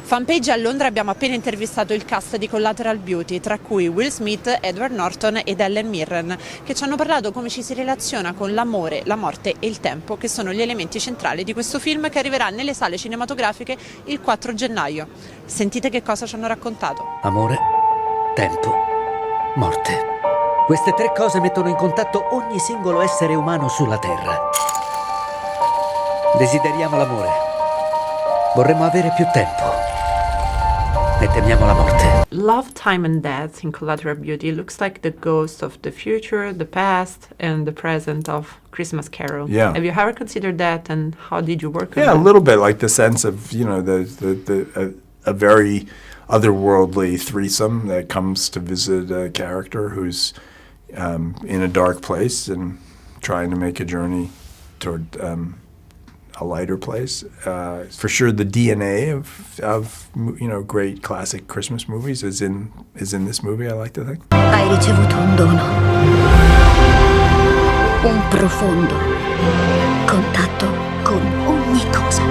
Fanpage a Londra abbiamo appena intervistato il cast di Collateral Beauty, tra cui Will Smith, Edward Norton ed Helen Mirren, che ci hanno parlato come ci si relaziona con l'amore, la morte e il tempo, che sono gli elementi centrali di questo film che arriverà nelle sale cinematografiche il 4 gennaio. Sentite che cosa ci hanno raccontato. Amore, tempo, morte. Queste tre cose mettono in contatto ogni singolo essere umano sulla Terra. Desideriamo l'amore. Vorremmo avere più tempo. E temiamo la morte. Love, Time and Death in Collateral Beauty looks like the ghost of the future, the past and the present of Christmas Carol. Yeah. Have you ever considered that, and how did you work on Yeah, that? a little bit like the sense of, a very otherworldly threesome that comes to visit a character who's in a dark place and trying to make a journey toward a lighter place. For sure, the DNA of great classic Christmas movies is in this movie, I like to think. Hai ricevuto un dono, un profondo contatto con ogni cosa.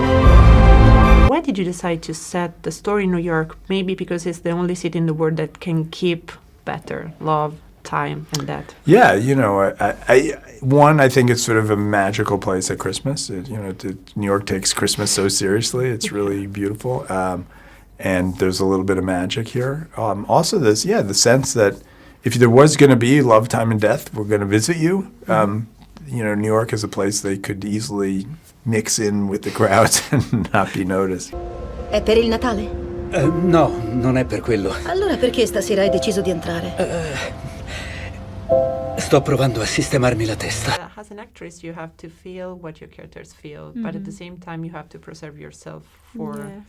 Why did you decide to set the story in New York? Maybe because it's the only city in the world that can keep better love, time, and death. Yeah, I think it's sort of a magical place at Christmas. New York takes Christmas so seriously. It's really beautiful, and there's a little bit of magic here. Also, the sense that if there was going to be love, time, and death, we're going to visit you. New York is a place they could easily mix in with the crowds and not be noticed. È per il Natale? No, non è per quello. Allora perché stasera hai deciso di entrare? Sto provando a sistemarmi la testa. As an actress, you have to feel what your characters feel, but at the same time, you have to preserve yourself for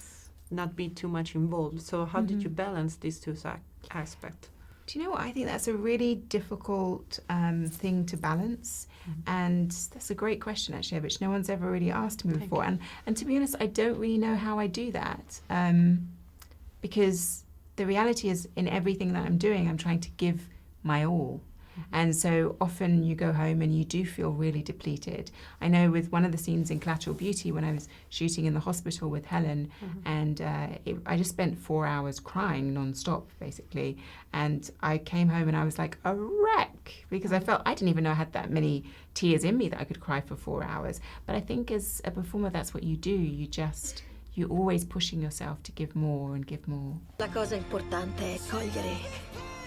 not be too much involved. So how did you balance these two aspects? Do you know what? I think that's a really difficult thing to balance. And that's a great question, actually, which no one's ever really asked me before. And to be honest, I don't really know how I do that. Because the reality is, in everything that I'm doing, I'm trying to give my all. And so often you go home and you do feel really depleted. I know with one of the scenes in Collateral Beauty when I was shooting in the hospital with Helen, and I just spent 4 hours crying non-stop, basically. And I came home and I was like a wreck because I felt I didn't even know I had that many tears in me that I could cry for 4 hours. But I think as a performer, that's what you do. You're always pushing yourself to give more and give more. La cosa importante è cogliere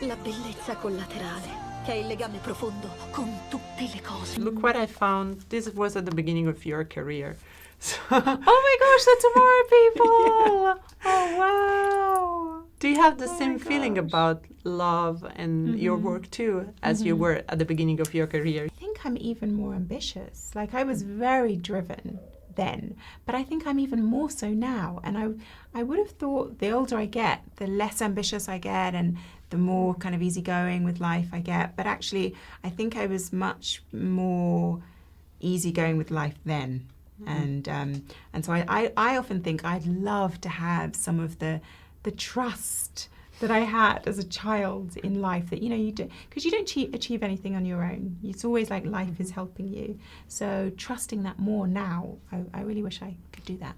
la bellezza collaterale, che è il legame profondo con tutte le cose. Look what I found. This was at the beginning of your career. So oh my gosh, that's more people! Oh wow! Do you have the same feeling about love and your work too, as you were at the beginning of your career? I think I'm even more ambitious. Like, I was very driven then, but I think I'm even more so now. And I would have thought the older I get, the less ambitious I get and the more kind of easygoing with life I get. But actually, I think I was much more easygoing with life then. And so I often think I'd love to have some of the trust that I had as a child in life, that you do, because you don't achieve anything on your own. It's always like life is helping you. So trusting that more now, I really wish I could do that.